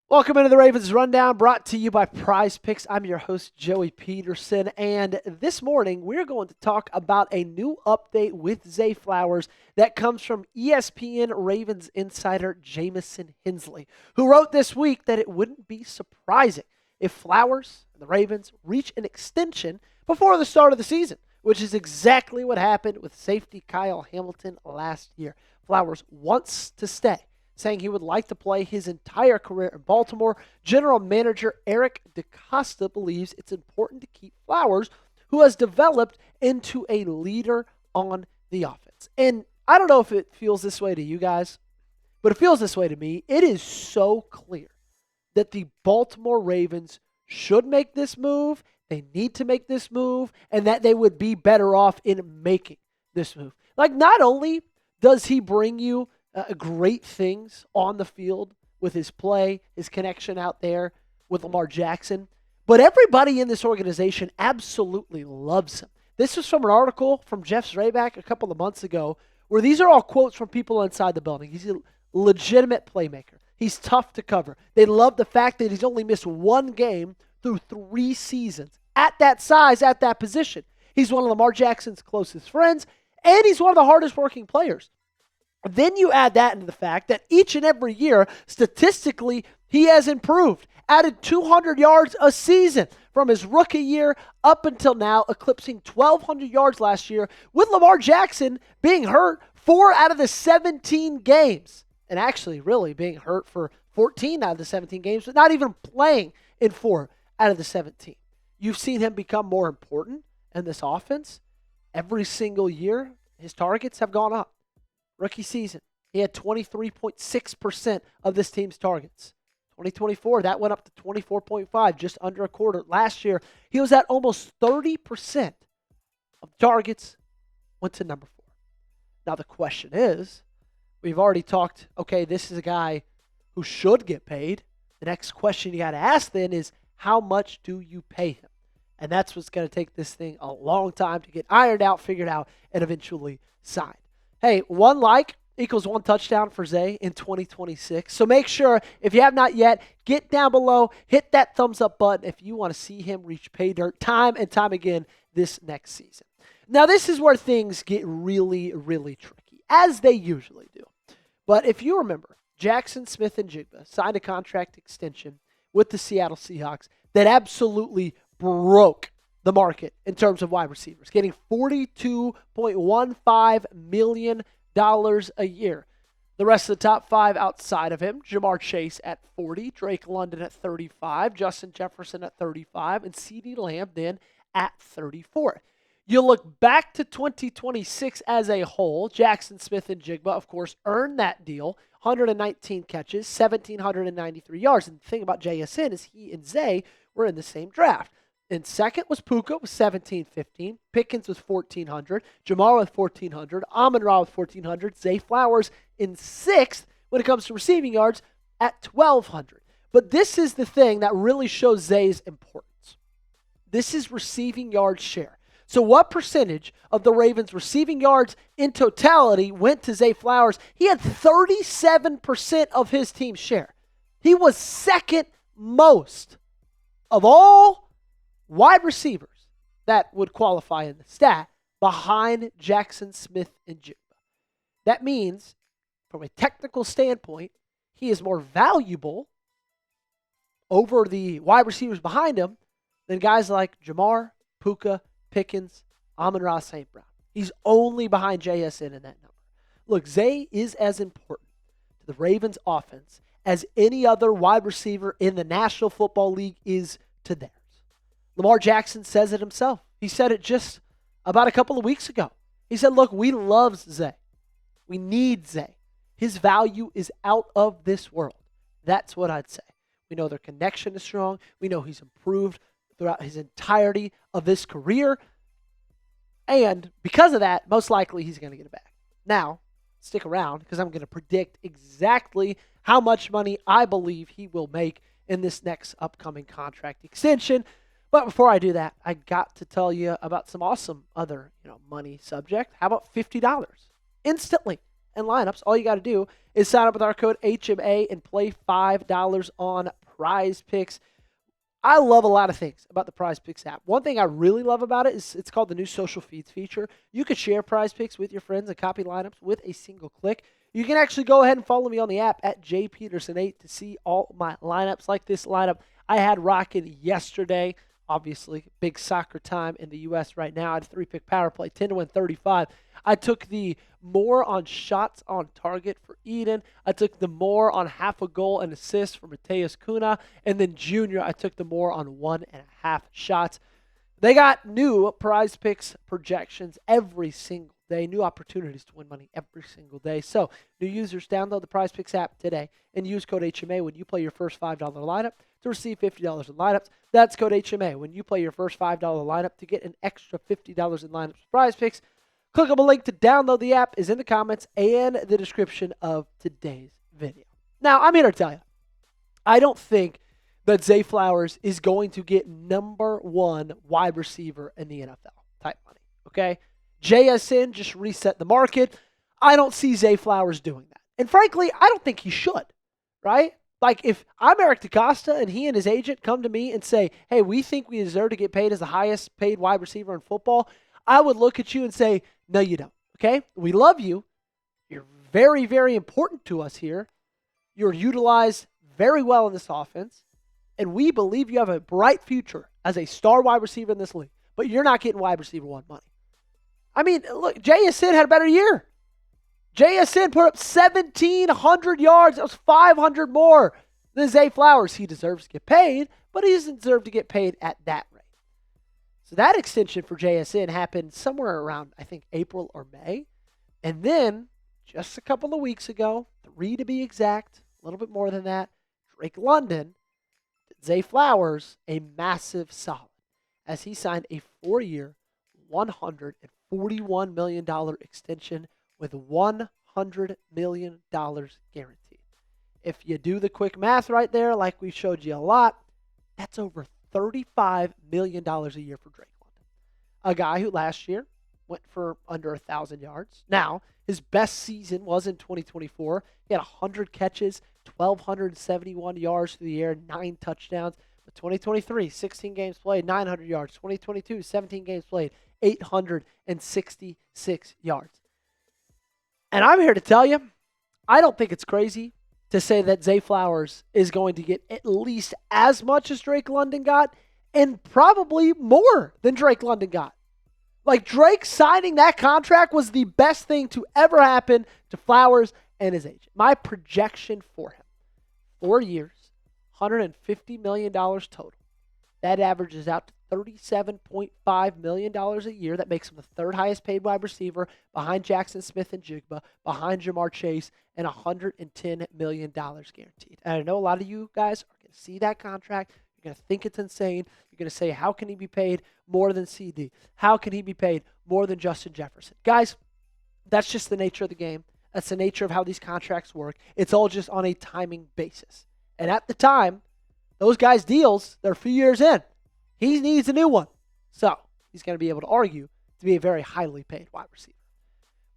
Welcome into the Ravens Rundown, brought to you by Prize Picks. I'm your host, Joey Petersen, and this morning we're going to talk about a new update with Zay Flowers that comes from ESPN Ravens insider Jamison Hensley, who wrote this week that it wouldn't be surprising if Flowers and the Ravens reach an extension before the start of the season, which is exactly what happened with safety Kyle Hamilton last year. Flowers wants to stay, saying he would like to play his entire career in Baltimore. General Manager Eric DeCosta believes it's important to keep Flowers, who has developed into a leader on the offense. And I don't know if it feels this way to you guys, but it feels this way to me. It is so clear that the Baltimore Ravens should make this move, they need to make this move, and that they would be better off in making this move. Like, not only does he bring you great things on the field with his play, his connection out there with Lamar Jackson, but everybody in this organization absolutely loves him. This was from an article from Jeff Zreback a couple of months ago, where these are all quotes from people inside the building. He's a legitimate playmaker. He's tough to cover. They love the fact that he's only missed one game through 3 seasons at that size, at that position. He's one of Lamar Jackson's closest friends, and he's one of the hardest working players. Then you add that into the fact that each and every year, statistically, he has improved, added 200 yards a season from his rookie year up until now, eclipsing 1,200 yards last year, with Lamar Jackson being hurt 4 out of the 17 games. And actually, really, being hurt for 14 out of the 17 games, but not even playing in 4 out of the 17. You've seen him become more important in this offense. Every single year, his targets have gone up. Rookie season, he had 23.6% of this team's targets. 2024, that went up to 24.5, just under a quarter. Last year, he was at almost 30% of targets went to number 4. Now, the question is, we've already talked, okay, this is a guy who should get paid. The next question you got to ask then is, how much do you pay him? And that's what's going to take this thing a long time to get ironed out, figured out, and eventually signed. Hey, 1 like equals 1 touchdown for Zay in 2026. So make sure, if you have not yet, get down below, hit that thumbs up button if you want to see him reach pay dirt time and time again this next season. Now, this is where things get really, really tricky, as they usually do. But if you remember, Jackson Smith-Njigba signed a contract extension with the Seattle Seahawks that absolutely broke the market in terms of wide receivers, getting $42.15 million a year. The rest of the top 5 outside of him, Jamar Chase at 40, Drake London at 35, Justin Jefferson at 35, and CeeDee Lamb then at 34. You look back to 2026 as a whole, Jackson Smith-Njigba, of course, earned that deal, 119 catches, 1,793 yards. And the thing about JSN is he and Zay were in the same draft. And second was Puka with 1,715, Pickens with 1,400, Jamar with 1,400, Amon-Ra with 1,400, Zay Flowers in 6th when it comes to receiving yards at 1,200. But this is the thing that really shows Zay's importance. This is receiving yards share. So what percentage of the Ravens' receiving yards in totality went to Zay Flowers? He had 37% of his team's share. He was second most of all wide receivers that would qualify in the stat behind Jackson Smith-Njigba. That means, from a technical standpoint, he is more valuable over the wide receivers behind him than guys like Jamar, Puka, Pickens, Amon-Ra, St. Brown. He's only behind JSN in that number. Look, Zay is as important to the Ravens offense as any other wide receiver in the National Football League is to theirs. Lamar Jackson says it himself. He said it just about a couple of weeks ago. He said, look, we love Zay. We need Zay. His value is out of this world. That's what I'd say. We know their connection is strong. We know he's improved throughout his entirety of his career. And because of that, most likely he's going to get it back. Now, stick around because I'm going to predict exactly how much money I believe he will make in this next upcoming contract extension. But before I do that, I got to tell you about some awesome other, money subject. How about $50 instantly in lineups. All you got to do is sign up with our code HMA and play $5 on Prize Picks. I love a lot of things about the Prize Picks app. One thing I really love about it is it's called the new social feeds feature. You could share Prize Picks with your friends and copy lineups with a single click. You can actually go ahead and follow me on the app at jpeterson8 to see all my lineups, like this lineup I had rocking yesterday. Obviously, big soccer time in the U.S. right now. I had a 3-pick power play, 10 to win 35. I took the more on shots on target for Eden. I took the more on half a goal and assist for Mateus Cunha. And then Junior, I took the more on 1.5 shots. They got new Prize Picks projections every single day, new opportunities to win money every single day. So, new users, download the Prize Picks app today and use code HMA when you play your first $5 lineup to receive $50 in lineups. That's code HMA when you play your first $5 lineup to get an extra $50 in lineups with Prize Picks. Clickable link to download the app is in the comments and the description of today's video. Now, I'm here to tell you, I don't think that Zay Flowers is going to get number one wide receiver in the NFL type money, okay? JSN just reset the market. I don't see Zay Flowers doing that. And frankly, I don't think he should, right? Like, if I'm Eric DeCosta and he and his agent come to me and say, hey, we think we deserve to get paid as the highest paid wide receiver in football, I would look at you and say, no, you don't, okay? We love you. You're very, very important to us here. You're utilized very well in this offense, and we believe you have a bright future as a star wide receiver in this league, but you're not getting wide receiver one money. I mean, look, JSN had a better year. JSN put up 1,700 yards. That was 500 more than Zay Flowers. He deserves to get paid, but he doesn't deserve to get paid at that rate. So that extension for JSN happened somewhere around, I think, April or May. And then, just a couple of weeks ago, 3 to be exact, a little bit more than that, Drake London did Zay Flowers a massive solid as he signed a 4-year, $141 million extension with $100 million guaranteed. If you do the quick math right there, like we showed you a lot, that's over $35 million a year for Drake London. A guy who last year went for under 1,000 yards. Now, his best season was in 2024. He had 100 catches, 1,271 yards through the air, 9 touchdowns. But 2023, 16 games played, 900 yards. 2022, 17 games played, 866 yards. And I'm here to tell you, I don't think it's crazy to say that Zay Flowers is going to get at least as much as Drake London got and probably more than Drake London got. Like, Drake signing that contract was the best thing to ever happen to Flowers and his agent. My projection for him, 4 years, $150 million total. That averages out to $37.5 million a year. That makes him the third highest paid wide receiver behind Jackson Smith and Jigba, behind Jamar Chase, and $110 million guaranteed. And I know a lot of you guys are going to see that contract. You're going to think it's insane. You're going to say, how can he be paid more than CD? How can he be paid more than Justin Jefferson? Guys, that's just the nature of the game. That's the nature of how these contracts work. It's all just on a timing basis. And at the time, those guys' deals, they're a few years in. He needs a new one. So he's going to be able to argue to be a very highly paid wide receiver.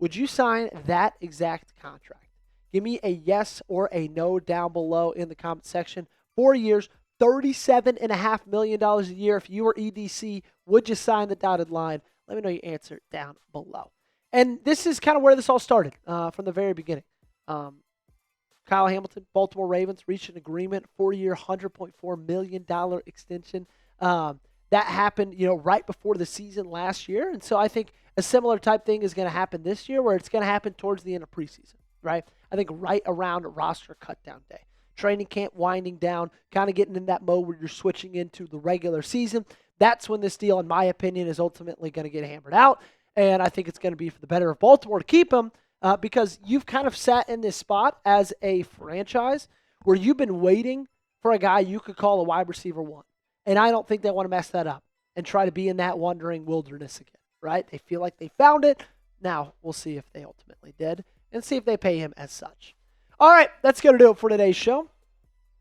Would you sign that exact contract? Give me a yes or a no down below in the comment section. 4 years, $37.5 million a year. If you were EDC, would you sign the dotted line? Let me know your answer down below. And this is kind of where this all started from the very beginning. Kyle Hamilton, Baltimore Ravens, reached an agreement, 4-year, $100.4 million extension. That happened, right before the season last year. And so I think a similar type thing is going to happen this year, where it's going to happen towards the end of preseason, right? I think right around roster cutdown day. Training camp winding down, kind of getting in that mode where you're switching into the regular season. That's when this deal, in my opinion, is ultimately going to get hammered out. And I think it's going to be for the better of Baltimore to keep him because you've kind of sat in this spot as a franchise where you've been waiting for a guy you could call a wide receiver one. And I don't think they want to mess that up and try to be in that wandering wilderness again, right? They feel like they found it. Now we'll see if they ultimately did and see if they pay him as such. All right, that's going to do it for today's show.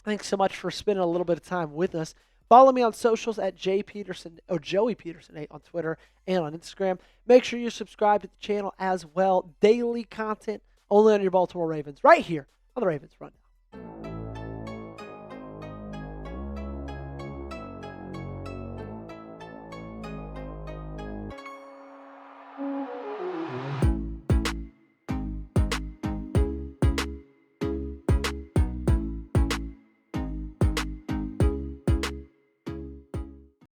Thanks so much for spending a little bit of time with us. Follow me on socials at J Petersen or Joey Petersen8 on Twitter and on Instagram. Make sure you subscribe to the channel as well. Daily content only on your Baltimore Ravens right here on the Ravens Rundown.